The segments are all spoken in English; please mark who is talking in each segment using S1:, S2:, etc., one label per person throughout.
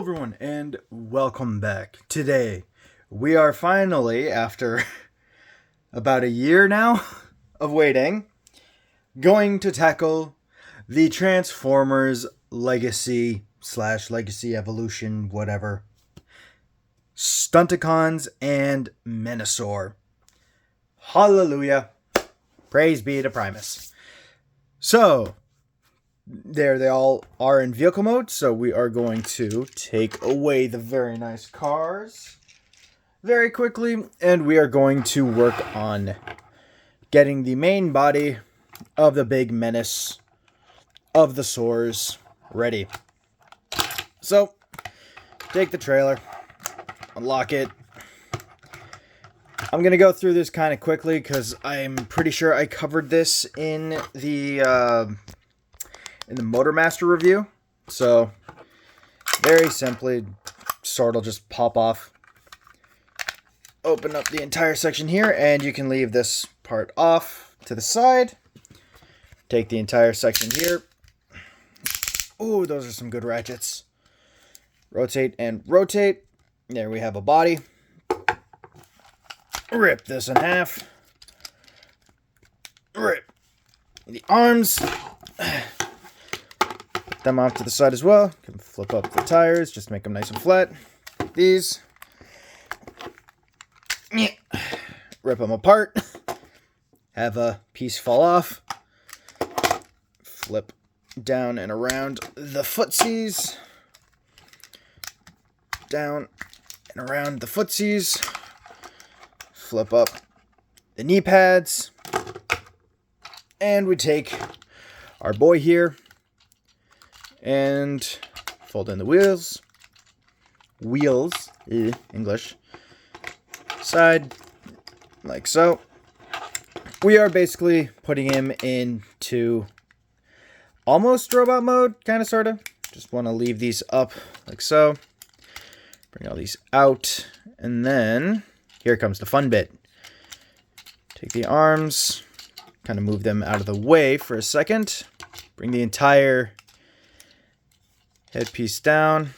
S1: everyone, and welcome back. Today, we are finally, after about a year now of waiting, going to tackle the Transformers Legacy / Legacy Evolution, whatever, Stunticons and Menasor. Hallelujah. Praise be to Primus. So, there they all are in vehicle mode, so we are going to take away the very nice cars very quickly, and we are going to work on getting the main body of the big menace of the Sors ready. So, take the trailer, unlock it. I'm going to go through this kind of quickly because I'm pretty sure I covered this in the Motormaster review. So, very simply, sword will just pop off. Open up the entire section here, and you can leave this part off to the side. Take the entire section here. Ooh, those are some good ratchets. Rotate and rotate. There we have a body. Rip this in half. Rip the arms. Put them off to the side as well. Can flip up the tires, just make them nice and flat. These. Rip them apart. Have a piece fall off. Flip down and around the footsies. Down and around the footsies. Flip up the knee pads. And we take our boy here and fold in the wheels. English. Side, like so. We are basically putting him into almost robot mode, kind of, sort of. Just want to leave these up, like so. Bring all these out, and then here comes the fun bit. Take the arms, kind of move them out of the way for a second. Bring the entire headpiece down,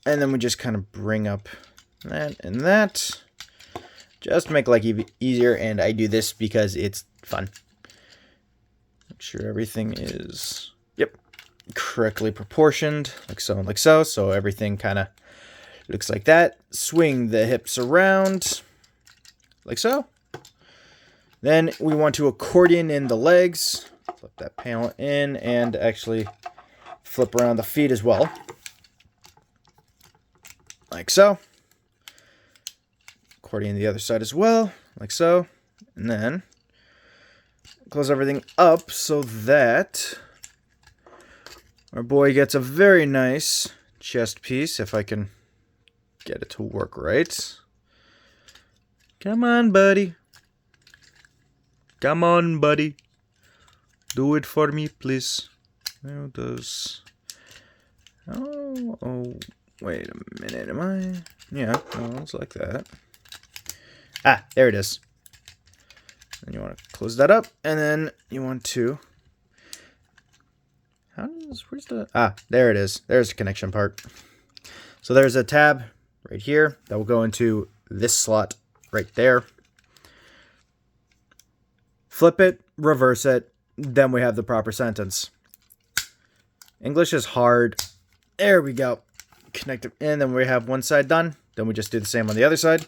S1: and then we just kind of bring up that and that. Just to make life easier, and I do this because it's fun. Make sure everything is, correctly proportioned, like so and like so. So everything kind of looks like that. Swing the hips around, like so. Then we want to accordion in the legs. Flip that panel in, and actually flip around the feet as well. Like so. Accordion the other side as well, like so. And then close everything up so that our boy gets a very nice chest piece, if I can get it to work right. Come on, buddy. Come on, buddy. Do it for me, please. There it goes. Oh, wait a minute. Am I? Yeah, no, it's like that. Ah, there it is. And you want to close that up, and then you want to... where's the... Ah, there it is. There's the connection part. So there's a tab right here that will go into this slot right there. Flip it, reverse it, then we have the proper sentence. English is hard. There we go. Connect it, and then we have one side done. Then we just do the same on the other side.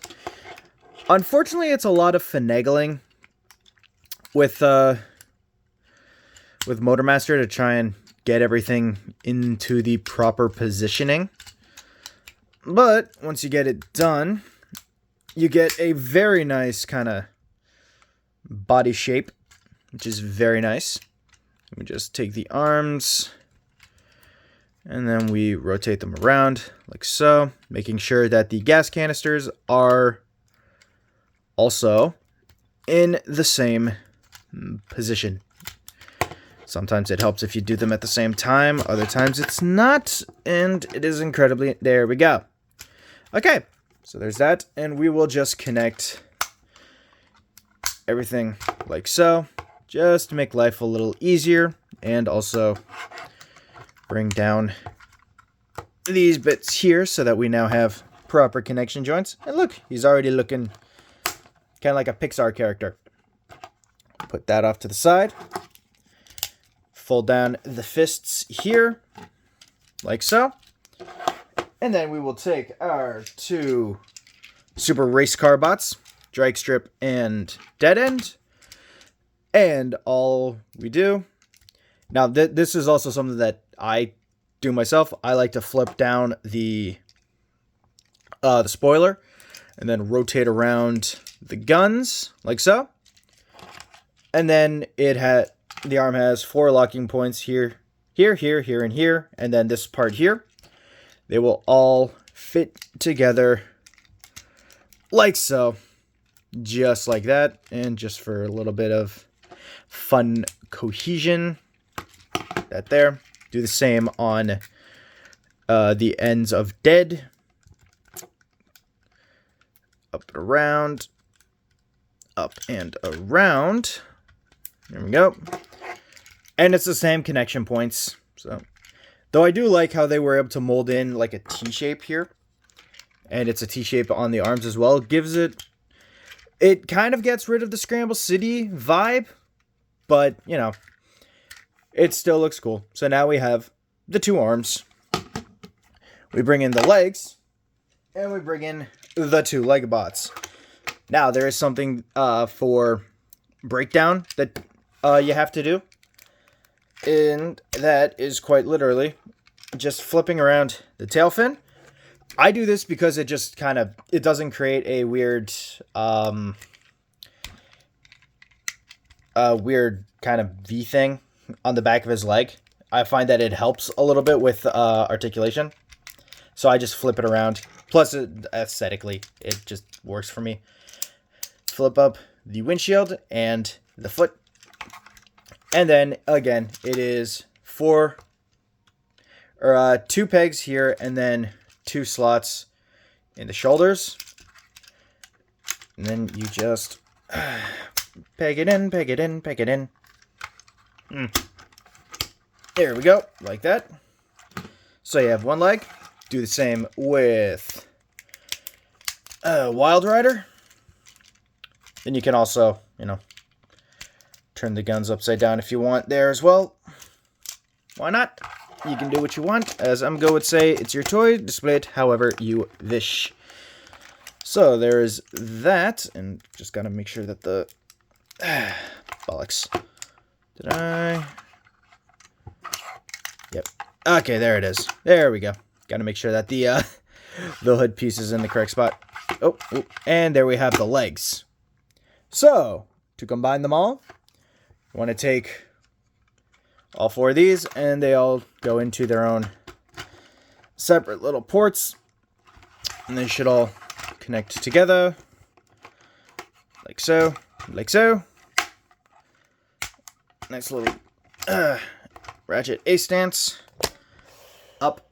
S1: Unfortunately, it's a lot of finagling with Motormaster to try and get everything into the proper positioning. But once you get it done, you get a very nice kind of body shape, which is very nice. We just take the arms, and then we rotate them around like so, making sure that the gas canisters are also in the same position. Sometimes it helps if you do them at the same time. Other times it's not, and it is incredibly... There we go. Okay, so there's that, and we will just connect everything like so, just to make life a little easier, and also bring down these bits here so that we now have proper connection joints. And look, he's already looking kind of like a Pixar character. Put that off to the side. Fold down the fists here, like so. And then we will take our two super race car bots, Drag Strip and Dead End. And all we do... Now, this is also something that I do myself. I like to flip down the spoiler and then rotate around the guns, like so. And then the arm has 4 locking points here, here, here, here, and here. And then this part here. They will all fit together like so. Just like that. And just for a little bit of fun cohesion. That there. Do the same on the ends of Dead. Up and around. Up and around. There we go. And it's the same connection points. So, though I do like how they were able to mold in like a T-shape here. And it's a T-shape on the arms as well. Gives it kind of gets rid of the Scramble City vibe. But, you know, it still looks cool. So now we have the 2 arms. We bring in the legs. And we bring in the 2 leg bots. Now, there is something for breakdown that you have to do. And that is quite literally just flipping around the tail fin. I do this because it just kind of, it doesn't create a weird kind of V thing on the back of his leg. I find that it helps a little bit with articulation. So I just flip it around. Plus, aesthetically, it just works for me. Flip up the windshield and the foot. And then, again, it is 2 pegs here and then 2 slots in the shoulders. And then you just peg it in, peg it in, peg it in. There we go, like that. So you have 1 leg. Do the same with Wild Rider. Then you can also, you know, turn the guns upside down if you want there as well. Why not? You can do what you want. As Umgo would say, it's your toy. Display it however you wish. So there is that. And just gotta make sure that the... bollocks. Did I... Yep. Okay, there it is. There we go. Gotta make sure that the hood piece is in the correct spot. Oh, and there we have the legs. So, to combine them all, you want to take all 4 of these, and they all go into their own separate little ports. And they should all connect together. Like so. Like so. Nice little ratchet A stance. Up.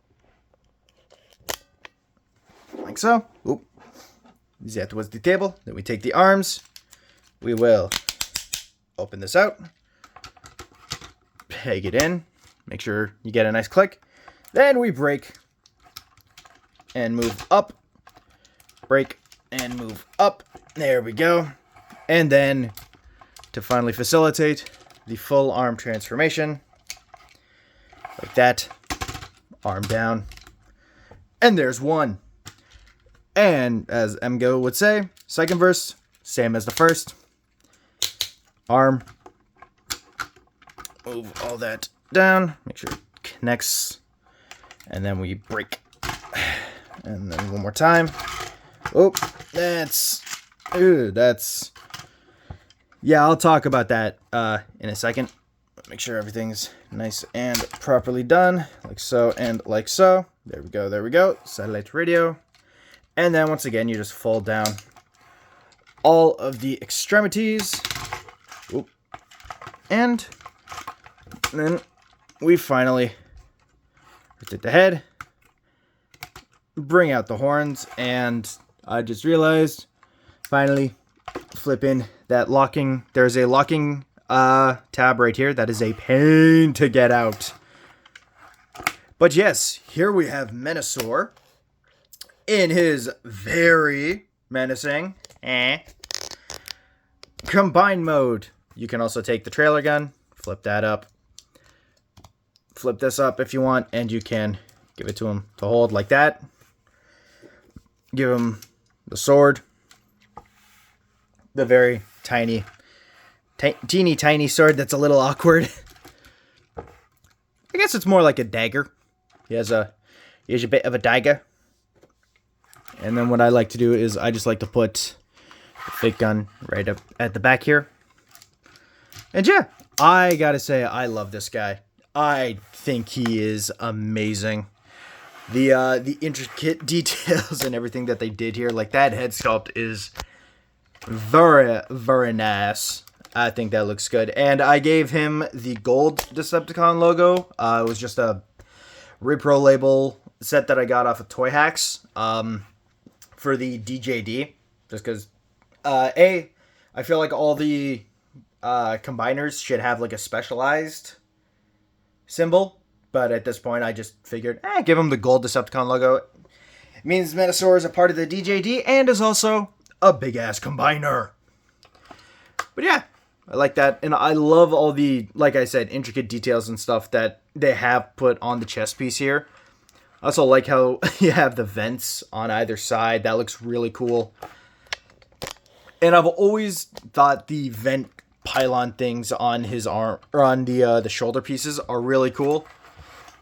S1: Like so. Oop. That was the table. Then we take the arms. We will open this out. Peg it in. Make sure you get a nice click. Then we break and move up. Break and move up. There we go. And then to finally facilitate the full arm transformation. Like that. Arm down. And there's 1. And as Mgo would say, second verse, same as the first. Arm. Move all that down. Make sure it connects. And then we break. And then one more time. Oh, that's... Ooh, that's... Yeah, I'll talk about that in a second. Make sure everything's nice and properly done. Like so and like so. There we go, there we go. Satellite radio. And then once again, you just fold down all of the extremities. Oop. And then we finally rotate the head, bring out the horns, and I just realized, finally flip in that locking. There's a locking tab right here. That is a pain to get out. But yes, here we have Menasor in his very menacing combined mode. You can also take the trailer gun, flip that up, flip this up if you want, and you can give it to him to hold like that. Give him the sword, the very teeny tiny sword that's a little awkward. I guess it's more like a dagger. He has a bit of a dagger. And then what I like to do is I just like to put the fake gun right up at the back here. And yeah, I gotta say, I love this guy. I think he is amazing. The intricate details and everything that they did here, like that head sculpt is very, very nice. I think that looks good. And I gave him the gold Decepticon logo. It was just a Repro label set that I got off of Toy Hacks for the DJD. Just because, I feel like all the combiners should have like a specialized symbol. But at this point, I just figured, give him the gold Decepticon logo. It means Menasor is a part of the DJD and is also a big-ass combiner. But yeah, I like that. And I love all the, like I said, intricate details and stuff that they have put on the chest piece here. I also like how you have the vents on either side. That looks really cool. And I've always thought the vent pylon things on his arm, or on the shoulder pieces are really cool.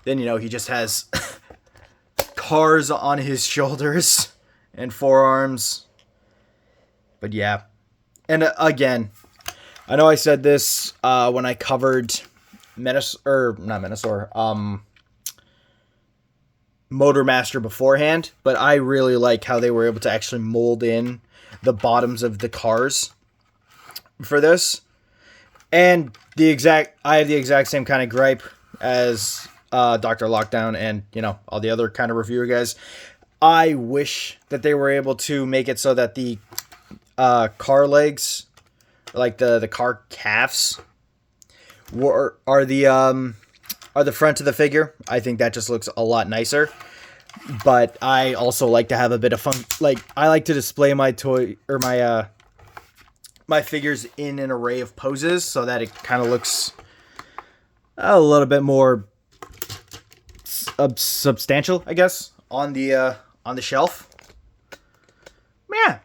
S1: Then, you know, he just has cars on his shoulders and forearms. But yeah. And again, I know I said this when I covered Motormaster beforehand, but I really like how they were able to actually mold in the bottoms of the cars for this. And I have the exact same kind of gripe as Dr. Lockdown and, you know, all the other kind of reviewer guys. I wish that they were able to make it so that the car legs, like the car calves, are the front of the figure. I think that just looks a lot nicer. But I also like to have a bit of fun. Like, I like to display my toy or my figures in an array of poses so that it kind of looks a little bit more substantial, I guess, on the shelf. Yeah.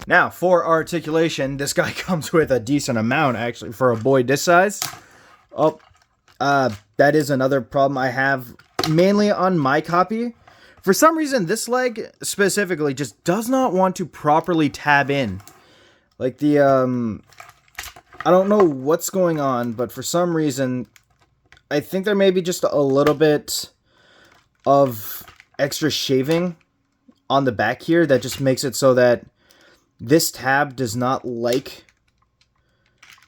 S1: Now, for articulation, this guy comes with a decent amount, actually, for a boy this size. Oh, that is another problem I have, mainly on my copy. For some reason, this leg, specifically, just does not want to properly tab in. Like, I don't know what's going on, but for some reason, I think there may be just a little bit of extra shaving on the back here that just makes it so that this tab does not like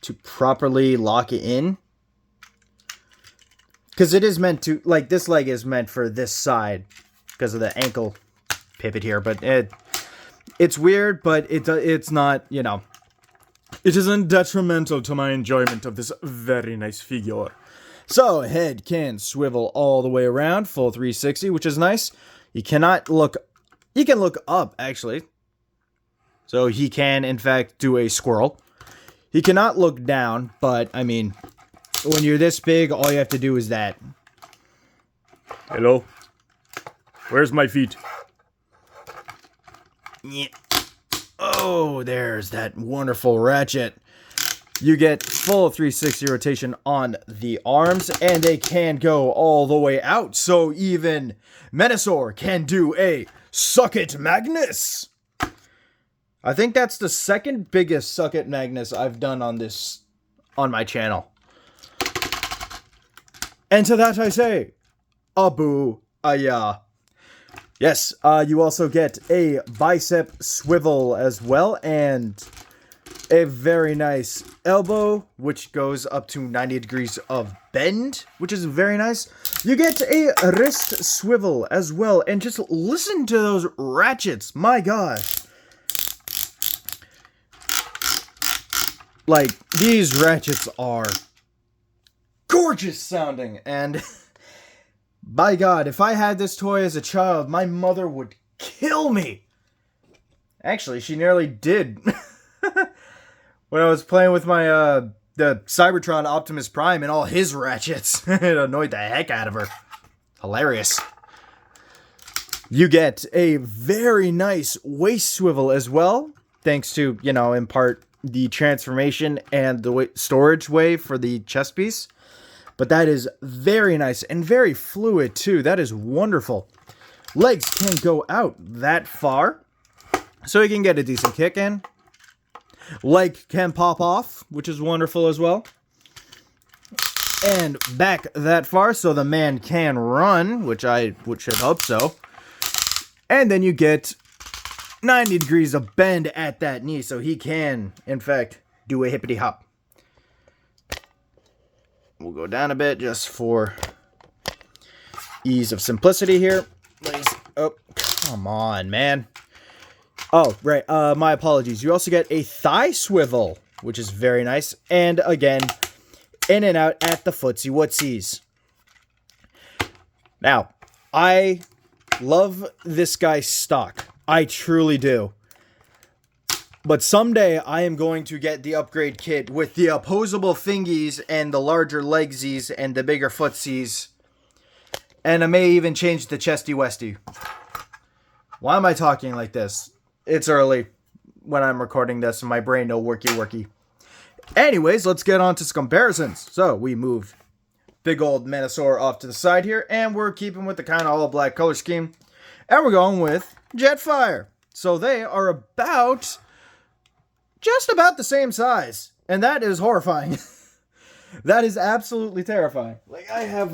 S1: to properly lock it in. Because it is meant to, like, this leg is meant for this side because of the ankle pivot here. But it's weird, but it's not, you know, it isn't detrimental to my enjoyment of this very nice figure. So, head can swivel all the way around, full 360, which is nice. He can look up, actually. So, he can, in fact, do a squirrel. He cannot look down, but, I mean, when you're this big, all you have to do is that.
S2: Hello? Where's my feet?
S1: Yeah. Oh, there's that wonderful ratchet. You get full 360 rotation on the arms, and they can go all the way out. So even Menasor can do a Suck It Magnus. I think that's the second biggest Suck It Magnus I've done on my channel. And to that I say, Abu Aya. Yes, you also get a bicep swivel as well, and a very nice elbow, which goes up to 90 degrees of bend, which is very nice. You get a wrist swivel as well, and just listen to those ratchets, my gosh. Like, these ratchets are gorgeous sounding, and By God, if I had this toy as a child, my mother would kill me. Actually, she nearly did. When I was playing with my, the Cybertron Optimus Prime and all his ratchets. It annoyed the heck out of her. Hilarious. You get a very nice waist swivel as well. Thanks to, you know, in part, the transformation and the storage way for the chest piece. But that is very nice and very fluid too. That is wonderful. Legs can go out that far, so you can get a decent kick in. Leg can pop off, which is wonderful as well. And back that far, so the man can run, which I should hope so. And then you get 90 degrees of bend at that knee, so he can, in fact, do a hippity hop. We'll go down a bit just for ease of simplicity here. Oh, come on, man. Oh, right. My apologies. You also get a thigh swivel, which is very nice. And again, in and out at the footsie wootsies. Now, I love this guy's stock. I truly do. But someday I am going to get the upgrade kit with the opposable fingies and the larger legsies and the bigger footsies. And I may even change the chesty westy. Why am I talking like this? It's early when I'm recording this and my brain no worky. Anyways, let's get on to some comparisons. So we moved big old Menasor off to the side here, and we're keeping with the kind of all black color scheme. And we're going with Jetfire. So they are just about the same size. And that is horrifying. That is absolutely terrifying. Like, I have,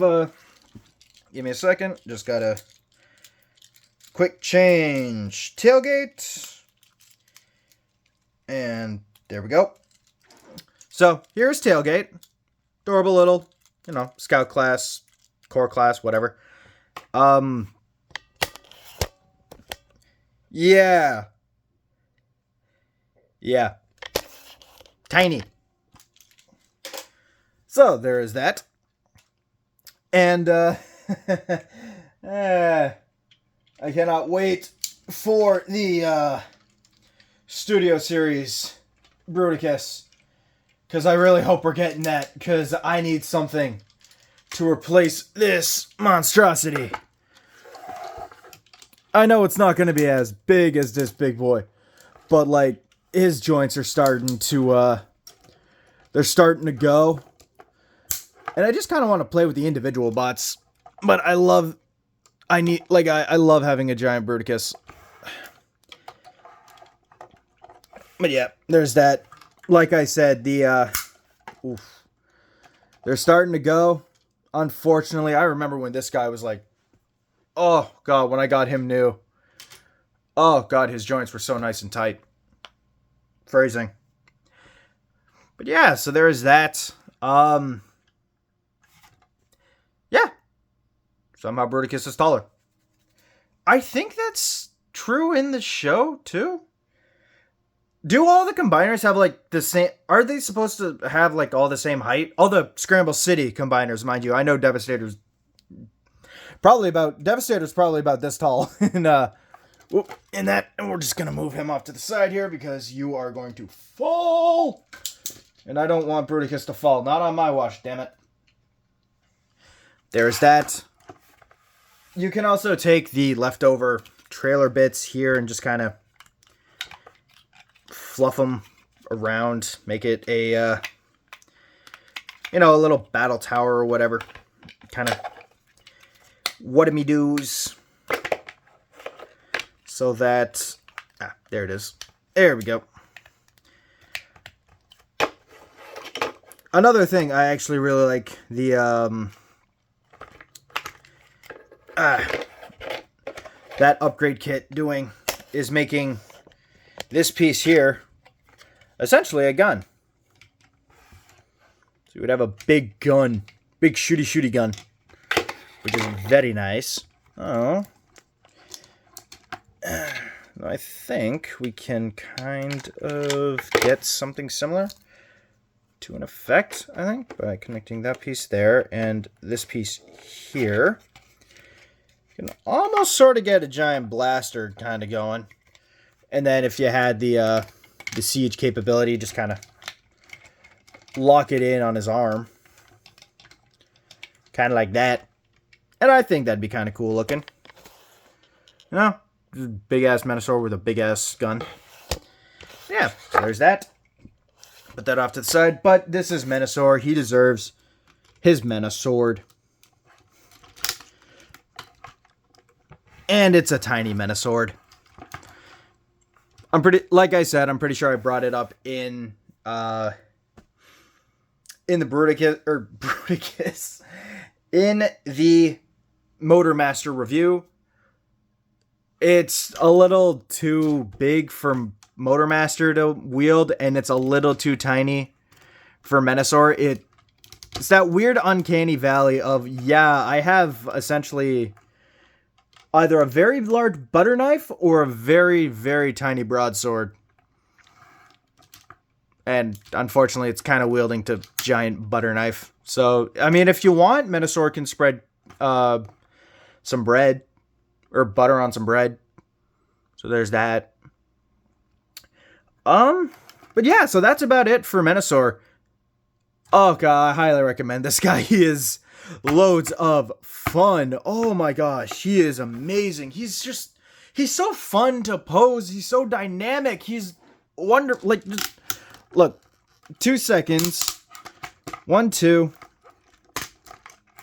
S1: give me a second. Just gotta quick change tailgate. And there we go. So, here's tailgate. Adorable little, you know, scout class, core class, whatever. Yeah. Tiny. So, there is that. And, I cannot wait for the, Studio Series Bruticus. Because I really hope we're getting that. Because I need something to replace this monstrosity. I know it's not going to be as big as this big boy. But, like, his joints are starting to, they're starting to go. And I just kind of want to play with the individual bots. But I love having a giant Bruticus. But yeah, there's that. Like I said, they're starting to go. Unfortunately, I remember when this guy was like, oh God, when I got him new. Oh God, his joints were so nice and tight. Phrasing. But yeah, so there is that. Yeah. Somehow Bruticus is taller. I think that's true in the show, too. Do all the combiners have, like, the same... Are they supposed to have, like, all the same height? All the Scramble City combiners, mind you. I know Devastator's probably about this tall. And we're just going to move him off to the side here because you are going to fall. And I don't want Bruticus to fall. Not on my watch, damn it. There's that. You can also take the leftover trailer bits here and just kind of fluff them around, make it a, a little battle tower or whatever. Kind of what-a-me-doos. So that, there it is. There we go. Another thing I actually really like the, that upgrade kit doing is making this piece here essentially a gun. So you would have a big gun, big shooty gun, which is very nice. Oh, I think we can kind of get something similar to an effect, I think, by connecting that piece there and this piece here. You can almost sort of get a giant blaster kind of going. And then if you had the siege capability, just kind of lock it in on his arm. Kind of like that. And I think that'd be kind of cool looking. You know? Big-ass Menasor with a big-ass gun. Yeah, so there's that. Put that off to the side. But this is Menasor. He deserves his Menasword. And it's a tiny Menasword. Like I said, I'm pretty sure I brought it up in the Bruticus, in the Motormaster review. It's a little too big for Motormaster to wield, and it's a little too tiny for Menasor. It's that weird uncanny valley of, yeah, I have essentially either a very large butter knife or a very, very tiny broadsword. And unfortunately, it's kind of wielding to giant butter knife. So, I mean, if you want, Menasor can spread some bread or butter on some bread. So there's that. But yeah, so that's about it for Menasor. Oh god, I highly recommend this guy. He is loads of fun. Oh my gosh, he is amazing. He's so fun to pose. He's so dynamic. He's wonderful. Like, look, 2 seconds. 1, 2.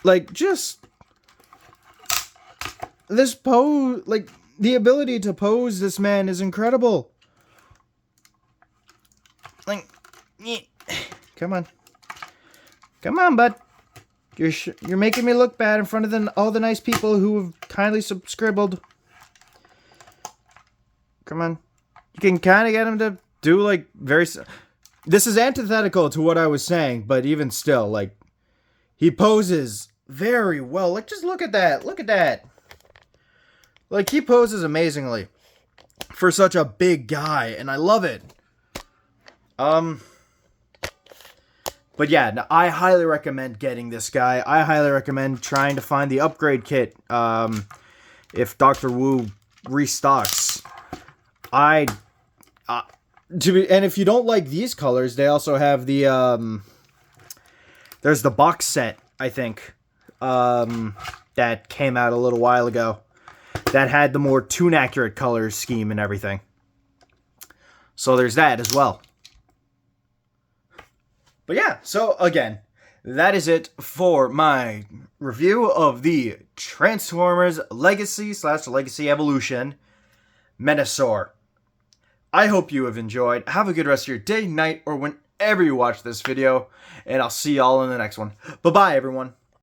S1: Like, just this pose, like, the ability to pose this man is incredible. Like, come on. Come on, bud. You're making me look bad in front of all the nice people who have kindly subscribed. Come on. You can kind of get him to do, like, this is antithetical to what I was saying, but even still, like, he poses very well. Like, just look at that. Look at that. Like, he poses amazingly for such a big guy, and I love it. But yeah, no, I highly recommend getting this guy. I highly recommend trying to find the upgrade kit if Dr. Wu restocks. And if you don't like these colors, they also have the there's the box set, I think, that came out a little while ago that had the more tune accurate color scheme and everything. So there's that as well. But yeah, so again, that is it for my review of the Transformers Legacy / Legacy Evolution Menasor. I hope you have enjoyed. Have a good rest of your day, night, or whenever you watch this video. And I'll see y'all in the next one. Bye-bye, everyone.